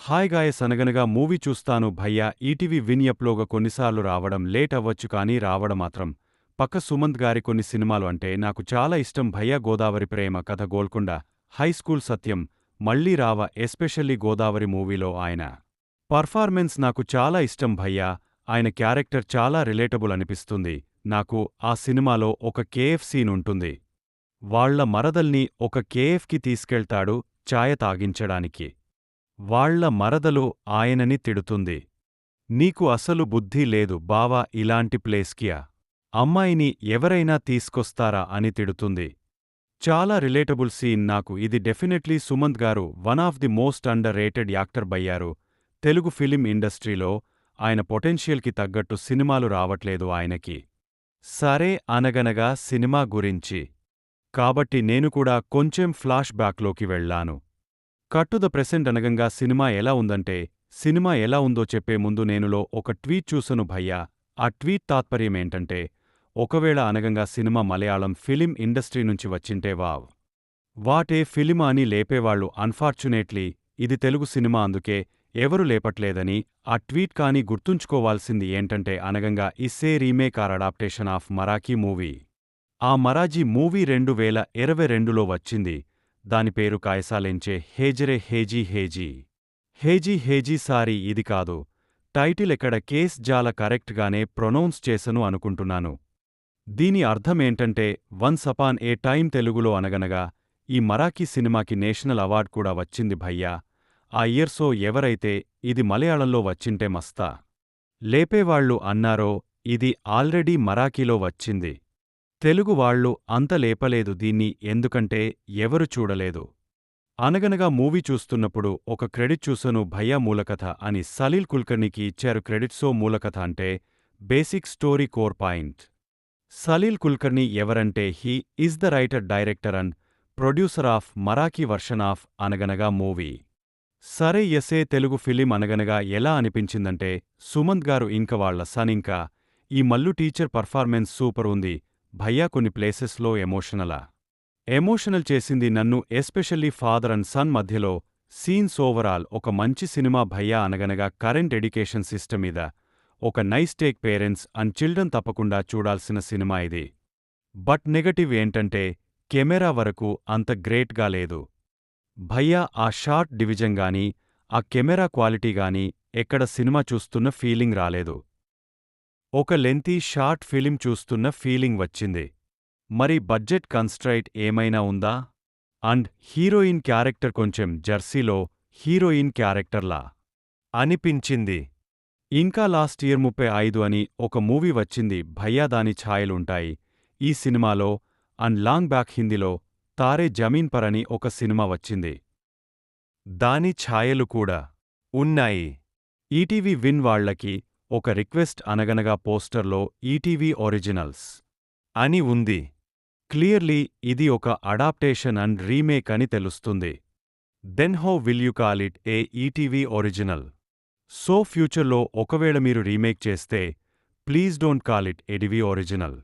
Hi guys అనగనగా movie చూస్తాను భయ్యా ఈటీవీ విన్ యాప్లోగా కొన్నిసార్లు రావడం లేట్ అవ్వచ్చు కానీ రావడం మాత్రం పక్క సుమంత్ గారి కొన్ని సినిమాలు అంటే నాకు చాలా ఇష్టం భయ్యా గోదావరి ప్రేమ కథ గోల్కొండ హై స్కూల్ సత్యం మళ్ళీ రావ ఎస్పెషల్లీ గోదావరి మూవీలో ఆయన పర్ఫార్మెన్స్ నాకు చాలా ఇష్టం భయ్యా ఆయన క్యారెక్టర్ చాలా రిలేటబుల్ అనిపిస్తుంది నాకు ఆ సినిమాలో ఒక కేఎఫ్ సీన్ ఉంటుంది వాళ్ళ మరదల్ని ఒక కేఎఫ్కి తీసుకెళ్తాడు ఛాయ తాగించడానికి వాళ్ళ మరదలు ఆయనని తిడుతుంది. నీకు అసలు బుద్ధి లేదు బావా ఇలాంటి ప్లేస్కియా అమ్మాయిని ఎవరైనా తీసుకొస్తారా అని తిడుతుంది. చాలా రిలేటబుల్ సీన్ నాకు ఇది definitely Sumanth garu one of the most under rated actor బయ్యారు తెలుగు ఫిలిం ఇండస్ట్రీలో ఆయన పొటెన్షియల్కి తగ్గట్టు సినిమాలు రావట్లేదు ఆయనకి. సరే అనగనగా సినిమా గురించి కాబట్టి నేను కూడా కొంచెం ఫ్లాష్ బ్యాక్లోకి వెళ్లాను. Cut to the present Anaganaga సినిమా ఎలా ఉందంటే సినిమా ఎలా ఉందో చెప్పే ముందు నేనులో ఒక ట్వీట్ చూసను భయ్యా ఆ ట్వీట్ తాత్పర్యమేంటంటే ఒకవేళ అనగంగా సినిమా మలయాళం ఫిలిం ఇండస్ట్రీ నుంచి వచ్చింటే వావ్ వాటే ఫిలిమా అని లేపేవాళ్లు అన్ఫార్చునేట్లీ ఇది తెలుగు సినిమా అందుకే ఎవరు లేపట్లేదని ఆ ట్వీట్ కానీ గుర్తుంచుకోవాల్సింది ఏంటంటే అనగంగా ఇస్సే remake or adaptation of Marathi movie ఆ మరాఠీ మూవీ 2022లో వచ్చింది దాని పేరు కాయసాలెంచే హేజరే హేజీ హేజీ హేజీ హేజీ సారీ ఇది కాదు టైటిల్ ఎక్కడ కేస్ జాల కరెక్ట్గానే ప్రొనౌన్స్ చేసను అనుకుంటున్నాను. దీని అర్థమేంటంటే వన్స్ అపాన్ ఏ టైం తెలుగులో అనగనగా ఈ మరాఠీ సినిమాకి నేషనల్ అవార్డ్ కూడా వచ్చింది భయ్యా ఆ ఇయర్సో ఎవరైతే ఇది మలయాళంలో వచ్చింటే మస్తా లేపేవాళ్లు అన్నారో ఇది ఆల్రెడీ మరాఠీలో వచ్చింది తెలుగు వాళ్ళు అంత లేపలేదు దీన్ని ఎందుకంటే ఎవరు చూడలేదు. అనగనగా మూవీ చూస్తున్నప్పుడు ఒక క్రెడిట్ చూసను భయ్యా మూలకథ అని సలీల్ కుల్కర్నీకి ఇచ్చారు క్రెడిట్సో మూలకథ అంటే basic story core point. Salil Kulkarni ఎవరంటే he is the writer director and producer of Marathi version of Anaganaga movie. సరే ఎస్ఏ తెలుగు ఫిలిం అనగనగా ఎలా అనిపించిందంటే సుమంత్ గారు ఇంక వాళ్ల సన్ ఇంకా ఈ మల్లు టీచర్ పర్ఫార్మెన్స్ సూపర్ ఉంది భయ్యా కొన్ని ప్లేసెస్లో ఎమోషనల్ చేసింది నన్ను ఎస్పెషల్లీ ఫాదర్ అండ్ సన్ మధ్యలో సీన్స్ ఓవరాల్ ఒక మంచి సినిమా భయ్యా అనగనగా కరెంట్ ఎడ్యుకేషన్ సిస్టమ్ మీద ఒక nice take parents and children తప్పకుండా చూడాల్సిన సినిమా ఇది. బట్ నెగటివ్ ఏంటంటే కెమెరా వరకు అంత గ్రేట్గా లేదు భయ్యా ఆ షార్ట్ డివిజన్ గానీ ఆ కెమెరా క్వాలిటీ గానీ ఎక్కడ సినిమా చూస్తున్న ఫీలింగ్ రాలేదు. ఒక లెంతీ షార్ట్ ఫిలిం చూస్తున్న ఫీలింగ్ వచ్చింది. మరి బడ్జెట్ కన్స్ట్రైట్ ఏమైనా ఉందా? అండ్ హీరోయిన్ క్యారెక్టర్ కొంచెం జర్సీలో హీరోయిన్ క్యారెక్టర్లా అనిపించింది. ఇంకా లాస్ట్ ఇయర్ 35 అని ఒక మూవీ వచ్చింది భయ్యా దాని ఛాయలుంటాయి ఈ సినిమాలో అండ్ లాంగ్ బ్యాక్ హిందీలో తారే జమీన్ పర్ అని ఒక సినిమా వచ్చింది దాని ఛాయలు కూడా ఉన్నాయి. ఈటీవీ విన్ వాళ్లకి ఒక రిక్వెస్ట్ అనగనగా పోస్టర్లో ఈటీవీ ఒరిజినల్స్ అని ఉంది. క్లియర్లీ ఇది ఒక అడాప్టేషన్ అండ్ రీమేక్ అని తెలుస్తుంది. Then how will you call it a ETV original? So ఫ్యూచర్లో ఒకవేళ మీరు రీమేక్ చేస్తే please don't call it ETV original.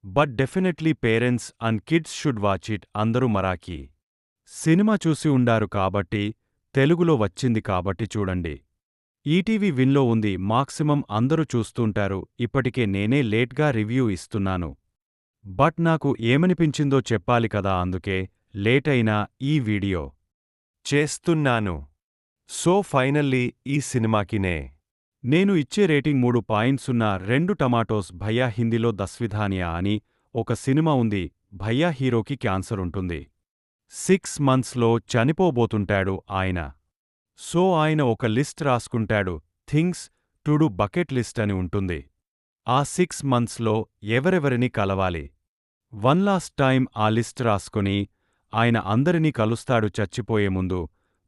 But definitely parents and kids should watch it. అందరూ మరాఠీ సినిమా చూసి ఉండారు కాబట్టి తెలుగులో వచ్చింది కాబట్టి చూడండి. ఈటీవీ విన్లో ఉంది మాక్సిమం అందరూ చూస్తుంటారు ఇప్పటికే నేనే లేట్గా రివ్యూ ఇస్తున్నాను. బట్ నాకు ఏమనిపించిందో చెప్పాలి కదా అందుకే లేట్ అయినా ఈ వీడియో చేస్తున్నాను. సో ఫైనల్లీ ఈ సినిమాకి నేను ఇచ్చే రేటింగ్ 3.02 టమాటోస్ భయ్యా హిందీలో దస్విధానియా అని ఒక సినిమా ఉంది భయ్యా హీరోకి క్యాన్సర్ ఉంటుంది 6 మంత్స్లో చనిపోబోతుంటాడు ఆయన. సో ఆయన ఒక లిస్ట్ రాసుకుంటాడు things to do bucket list అని ఉంటుంది. ఆ 6 మంత్స్లో ఎవరెవరిని కలవాలి వన్ లాస్ట్ టైం ఆ లిస్ట్ రాసుకొని ఆయన అందరినీ కలుస్తాడు చచ్చిపోయే ముందు.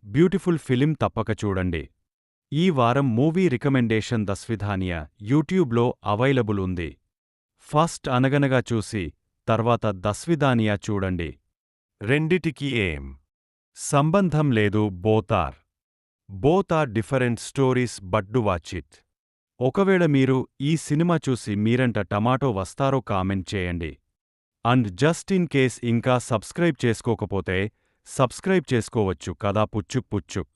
బ్యూటిఫుల్ ఫిలిం తప్పక చూడండి. ఈ వారం మూవీ రికమెండేషన్ దస్విధానియా యూట్యూబ్లో అవైలబుల్ ఉంది. ఫస్ట్ అనగనగా చూసి తర్వాత దస్విధానియా చూడండి. రెండిటికీ ఏం సంబంధం లేదు both are different stories but do watch it. ఒకవేళ మీరు ఈ సినిమా చూసి మీరంట టమాటో వస్తారో కామెంట్ చేయండి. అండ్ జస్ట్ ఇన్ కేస్ ఇంకా సబ్స్క్రైబ్ చేసుకోకపోతే సబ్స్క్రైబ్ చేసుకోవచ్చు కదా పుచ్చుక్.